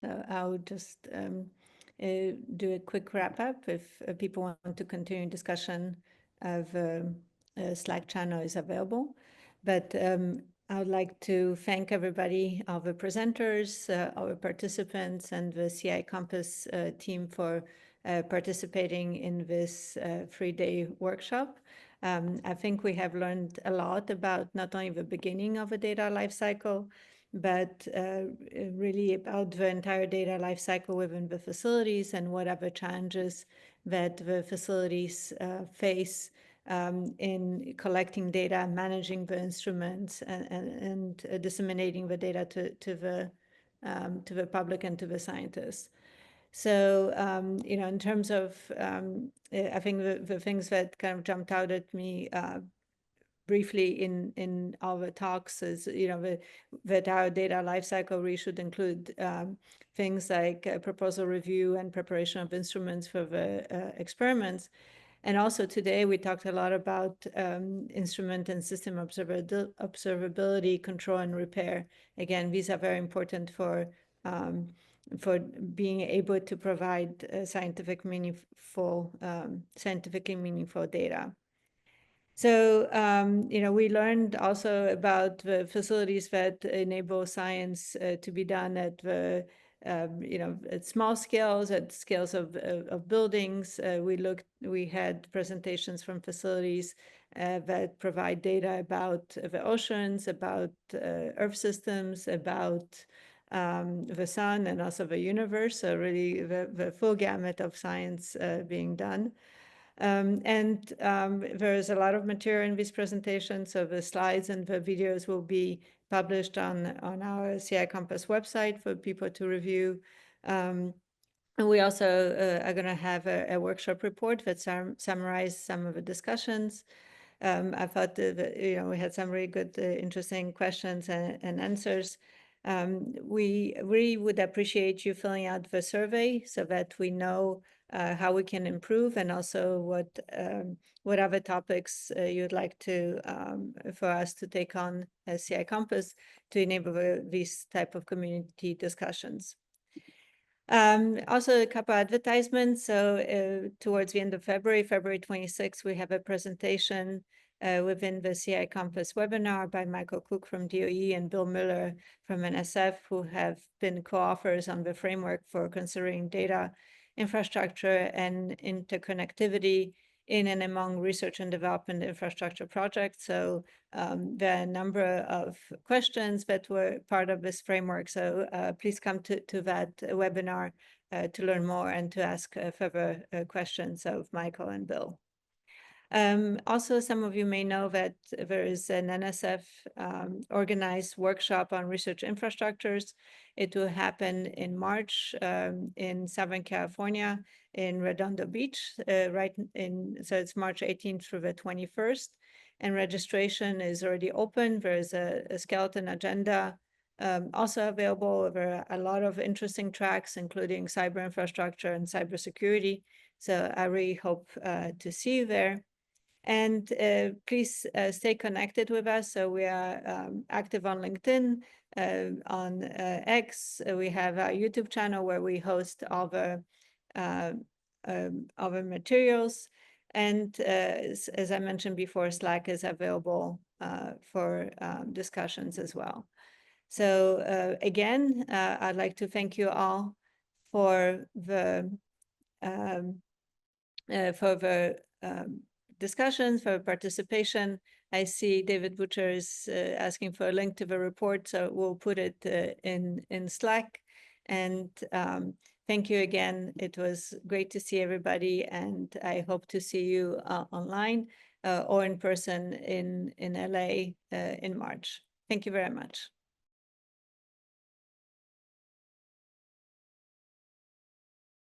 So I'll just do a quick wrap up. If people want to continue discussion of Slack channel is available. But I would like to thank everybody, all the presenters, our participants, and the CI Compass team for participating in this 3-day workshop. I think we have learned a lot about not only the beginning of a data lifecycle, but really about the entire data lifecycle within the facilities and what are the challenges that the facilities face in collecting data, managing the instruments, and disseminating the data to the public and to the scientists. So, in terms of, I think the things that kind of jumped out at me briefly in our talks is, that our data lifecycle really should include things like proposal review and preparation of instruments for the experiments. And also today we talked a lot about instrument and system observability, control, and repair. Again, these are very important for being able to provide scientifically meaningful data. So, we learned also about the facilities that enable science to be done at the, at small scales, at scales of buildings. We had presentations from facilities that provide data about the oceans, about Earth systems, about the sun, and also the universe. So really the full gamut of science being done. There's a lot of material in this presentation, so the slides and the videos will be published on our CI Compass website for people to review. And we also are going to have a workshop report that summarizes some of the discussions. I thought that, we had some really good, interesting questions and answers. We really would appreciate you filling out the survey so that we know how we can improve, and also what other topics you'd like to for us to take on as CI Compass to enable these type of community discussions. Also a couple advertisements. So towards the end of February 26th, we have a presentation within the CI Compass webinar by Michael Cook from DOE and Bill Miller from NSF, who have been co-authors on the framework for considering data infrastructure and interconnectivity in and among research and development infrastructure projects. So there are a number of questions that were part of this framework. So please come to that webinar to learn more and to ask further questions of Michael and Bill. Also, some of you may know that there is an NSF organized workshop on research infrastructures. It will happen in March in Southern California in Redondo Beach, so it's March 18th through the 21st. And registration is already open. There's a skeleton agenda also available. There are a lot of interesting tracks, including cyber infrastructure and cybersecurity. So I really hope to see you there. And please stay connected with us. So we are active on LinkedIn, on X. We have our YouTube channel where we host all the materials. And as I mentioned before, Slack is available for discussions as well. So again, I'd like to thank you all for the discussions, for participation. I see David Butcher is asking for a link to the report, so we'll put it in Slack. And thank you again. It was great to see everybody, and I hope to see you online or in person in LA in March. Thank you very much.